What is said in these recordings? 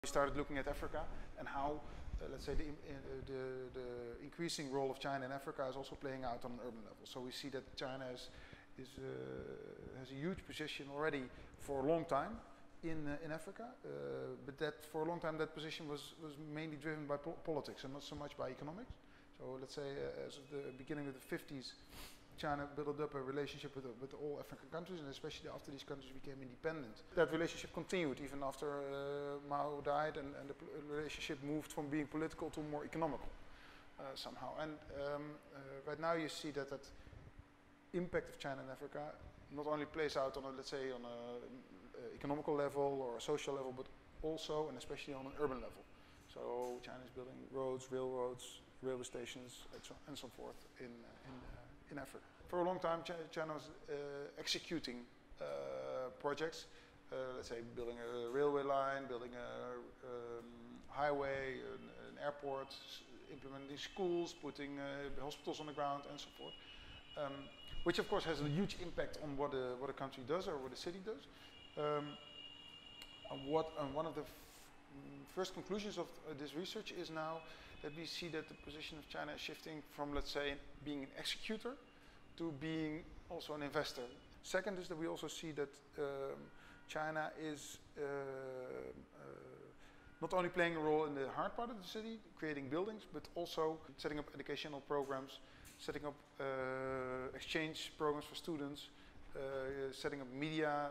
We started looking at Africa and how, let's say, the increasing role of China in Africa is also playing out on an urban level. So we see that China has a huge position already for a long time in Africa, but that for a long time that position was mainly driven by politics and not so much by economics. So let's say as of the beginning of the 50s, China built up a relationship with all African countries, and especially after these countries became independent. That relationship continued even after Mao died, and the relationship moved from being political to more economical somehow. And right now you see that impact of China in Africa not only plays out on a, let's say, on a economical level or a social level, but also and especially on an urban level. So China is building roads, railroads, railway stations, and so forth in Africa. For a long time, China was executing projects, let's say building a railway line, building a highway, an airport, implementing schools, putting hospitals on the ground, and so forth. Which of course has a huge impact on what a country does or what a city does. One of the first conclusions of this research is now that we see that the position of China is shifting from, let's say, being an executor to being also an investor. Second is that we also see that China is not only playing a role in the hard part of the city, creating buildings, but also setting up educational programs, setting up exchange programs for students, setting up media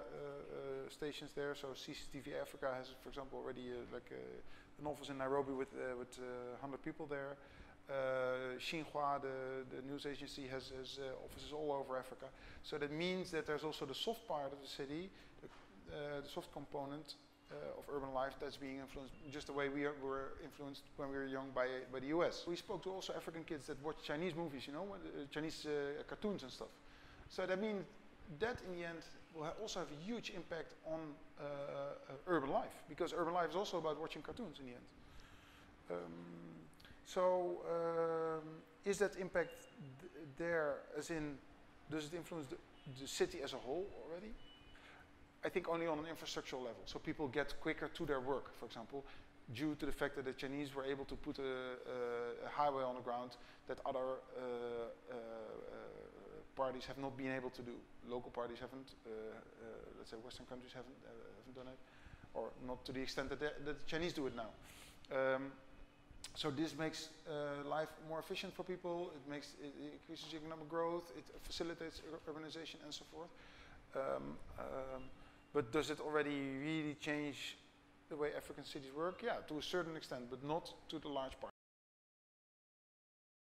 stations there. So CCTV Africa has, for example, already an office in Nairobi with 100 people there. Xinhua, the news agency, has offices all over Africa. So that means that there's also the soft part of the city, the soft component of urban life that's being influenced just the way we were influenced when we were young by the US. We spoke to also African kids that watch Chinese movies, you know, Chinese cartoons and stuff. So that means that in the end will also have a huge impact on urban life, because urban life is also about watching cartoons in the end. Is that impact there, as in, does it influence the city as a whole already? I think only on an infrastructural level. So people get quicker to their work, for example, due to the fact that the Chinese were able to put a highway on the ground that other parties have not been able to do. Local parties haven't, let's say Western countries haven't done it, or not to the extent that the Chinese do it now. So this makes life more efficient for people, it increases economic growth, it facilitates urbanization and so forth. But does it already really change the way African cities work? Yeah, to a certain extent, but not to the large part.